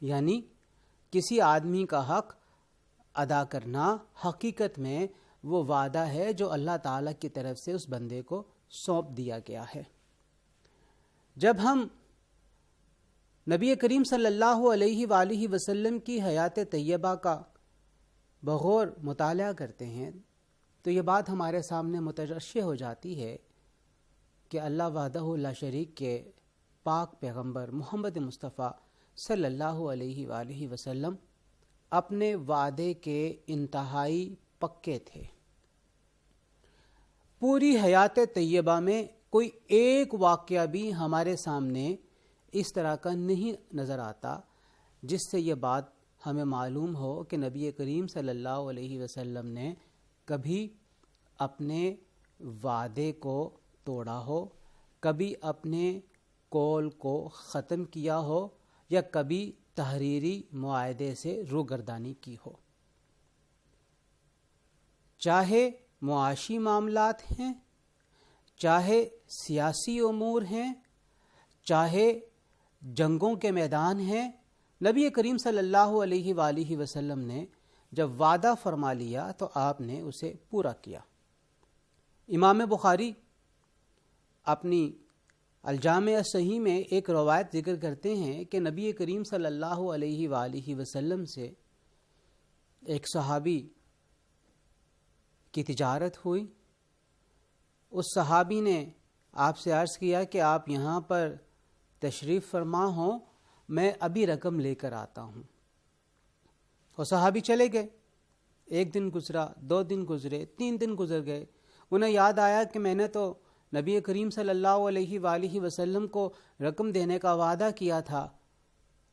یعنی کسی آدمی کا حق ادا کرنا حقیقت میں وہ وعدہ ہے جو اللہ تعالیٰ کی طرف سے اس بندے کو سونپ دیا گیا ہے۔ جب ہم نبی کریم صلی اللہ علیہ وآلہ وسلم کی حیات طیبہ کا بغور مطالعہ کرتے ہیں تو یہ بات ہمارے سامنے مترشح ہو جاتی ہے کہ اللہ وحدہ لا شریک کے پاک پیغمبر محمد مصطفیٰ صلی اللہ علیہ وآلہ وسلم اپنے وعدے کے انتہائی پکے تھے۔ پوری حیات طیبہ میں کوئی ایک واقعہ بھی ہمارے سامنے اس طرح کا نہیں نظر آتا جس سے یہ بات ہمیں معلوم ہو کہ نبی کریم صلی اللہ علیہ وسلم نے کبھی اپنے وعدے کو توڑا ہو، کبھی اپنے قول کو ختم کیا ہو، یا کبھی تحریری معاہدے سے روگردانی کی ہو۔ چاہے معاشی معاملات ہیں، چاہے سیاسی امور ہیں، چاہے جنگوں کے میدان ہیں، نبی کریم صلی اللہ علیہ وآلہ وسلم نے جب وعدہ فرما لیا تو آپ نے اسے پورا کیا۔ امام بخاری اپنی الجامع الصحیح میں ایک روایت ذکر کرتے ہیں کہ نبی کریم صلی اللہ علیہ وآلہ وسلم سے ایک صحابی کی تجارت ہوئی۔ اس صحابی نے آپ سے عرض کیا کہ آپ یہاں پر تشریف فرما ہوں، میں ابھی رقم لے کر آتا ہوں۔ اور صحابی چلے گئے۔ ایک دن گزرا، 2 دن گزرے، 3 دن گزر گئے۔ انہیں یاد آیا کہ میں نے تو نبی کریم صلی اللہ علیہ وآلہ وسلم کو رقم دینے کا وعدہ کیا تھا۔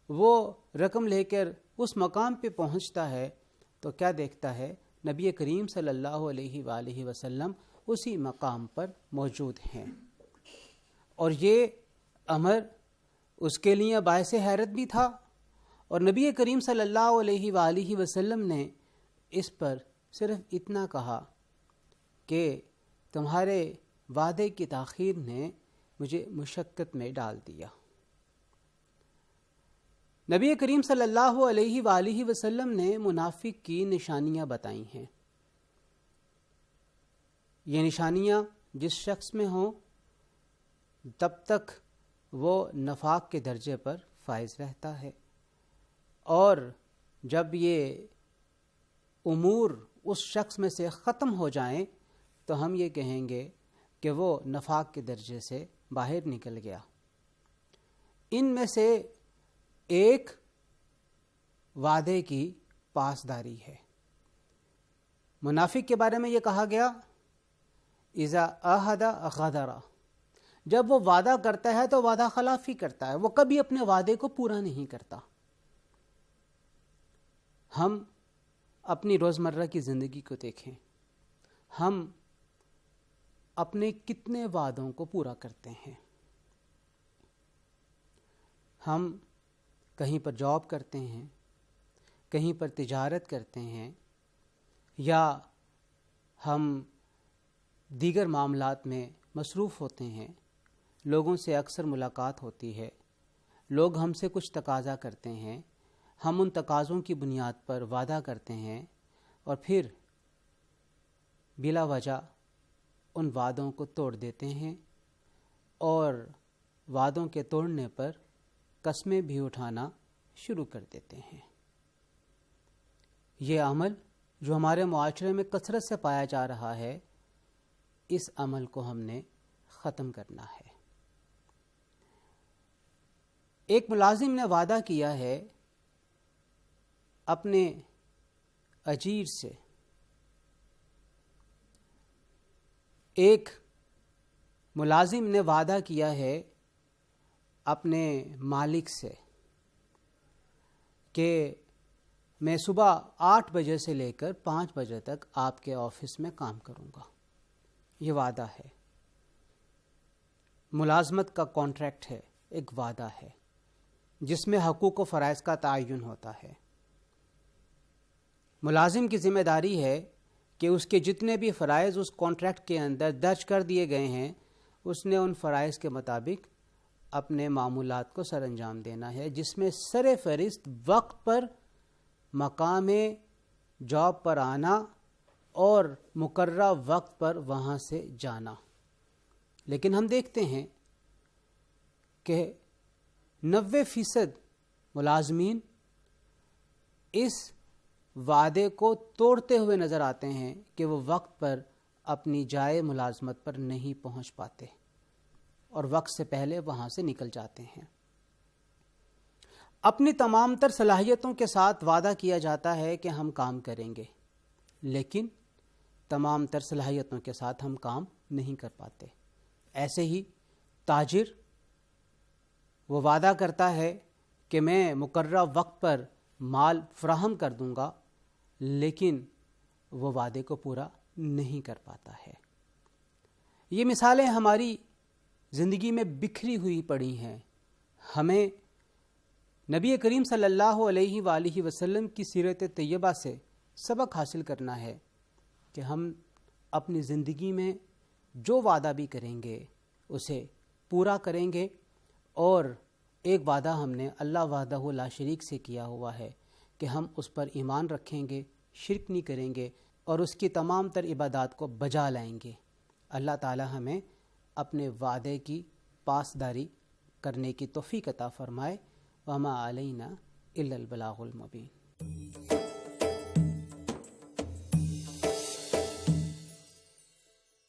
وہ رقم لے کر اس مقام پہ پہنچتا ہے تو کیا دیکھتا ہے؟ نبی کریم صلی اللہ علیہ وآلہ وسلم اسی مقام پر موجود ہیں۔ اور یہ امر اس کے لیے باعث حیرت بھی تھا، اور نبی کریم صلی اللہ علیہ وآلہ وسلم نے اس پر صرف اتنا کہا کہ تمہارے وعدے کی تاخیر نے مجھے مشقت میں ڈال دیا۔ نبی کریم صلی اللہ علیہ وآلہ وسلم نے منافق کی نشانیاں بتائی ہیں۔ یہ نشانیاں جس شخص میں ہوں تب تک وہ نفاق کے درجے پر فائز رہتا ہے، اور جب یہ امور اس شخص میں سے ختم ہو جائیں تو ہم یہ کہیں گے کہ وہ نفاق کے درجے سے باہر نکل گیا۔ ان میں سے ایک وعدے کی پاسداری ہے۔ منافق کے بارے میں یہ کہا گیا اذا عہد غدر، جب وہ وعدہ کرتا ہے تو وعدہ خلافی کرتا ہے، وہ کبھی اپنے وعدے کو پورا نہیں کرتا۔ ہم اپنی روزمرہ کی زندگی کو دیکھیں، ہم اپنے کتنے وعدوں کو پورا کرتے ہیں۔ ہم کہیں پر جاب کرتے ہیں، کہیں پر تجارت کرتے ہیں، یا ہم دیگر معاملات میں مصروف ہوتے ہیں، لوگوں سے اکثر ملاقات ہوتی ہے، لوگ ہم سے کچھ تقاضا کرتے ہیں، ہم ان تقاضوں کی بنیاد پر وعدہ کرتے ہیں، اور پھر بلا وجہ ان وعدوں کو توڑ دیتے ہیں، اور وعدوں کے توڑنے پر قسمیں بھی اٹھانا شروع کر دیتے ہیں۔ یہ عمل جو ہمارے معاشرے میں کثرت سے پایا جا رہا ہے، اس عمل کو ہم نے ختم کرنا ہے۔ ایک ملازم نے وعدہ کیا ہے اپنے اجیر سے، ایک ملازم نے وعدہ کیا ہے اپنے مالک سے کہ میں صبح 8 بجے سے لے کر 5 بجے تک آپ کے آفس میں کام کروں گا۔ یہ وعدہ ہے، ملازمت کا کانٹریکٹ ہے، ایک وعدہ ہے جس میں حقوق و فرائض کا تعین ہوتا ہے۔ ملازم کی ذمہ داری ہے کہ اس کے جتنے بھی فرائض اس کانٹریکٹ کے اندر درج کر دیے گئے ہیں، اس نے ان فرائض کے مطابق اپنے معمولات کو سر انجام دینا ہے، جس میں سر فہرست وقت پر مقام جاب پر آنا اور مقررہ وقت پر وہاں سے جانا۔ لیکن ہم دیکھتے ہیں کہ 90% ملازمین اس وعدے کو توڑتے ہوئے نظر آتے ہیں کہ وہ وقت پر اپنی جائے ملازمت پر نہیں پہنچ پاتے اور وقت سے پہلے وہاں سے نکل جاتے ہیں۔ اپنی تمام تر صلاحیتوں کے ساتھ وعدہ کیا جاتا ہے کہ ہم کام کریں گے، لیکن تمام تر صلاحیتوں کے ساتھ ہم کام نہیں کر پاتے۔ ایسے ہی تاجر وہ وعدہ کرتا ہے کہ میں مقررہ وقت پر مال فراہم کر دوں گا، لیکن وہ وعدے کو پورا نہیں کر پاتا ہے۔ یہ مثالیں ہماری زندگی میں بکھری ہوئی پڑی ہیں۔ ہمیں نبی کریم صلی اللہ علیہ وآلہ وسلم کی سیرت طیبہ سے سبق حاصل کرنا ہے کہ ہم اپنی زندگی میں جو وعدہ بھی کریں گے اسے پورا کریں گے، اور ایک وعدہ ہم نے اللہ وحدہ لا شریک سے کیا ہوا ہے کہ ہم اس پر ایمان رکھیں گے، شرک نہیں کریں گے اور اس کی تمام تر عبادات کو بجا لائیں گے۔ اللہ تعالی ہمیں اپنے وعدے کی پاسداری کرنے کی توفیق عطا فرمائے۔ وما علینا الا البلاغ المبین۔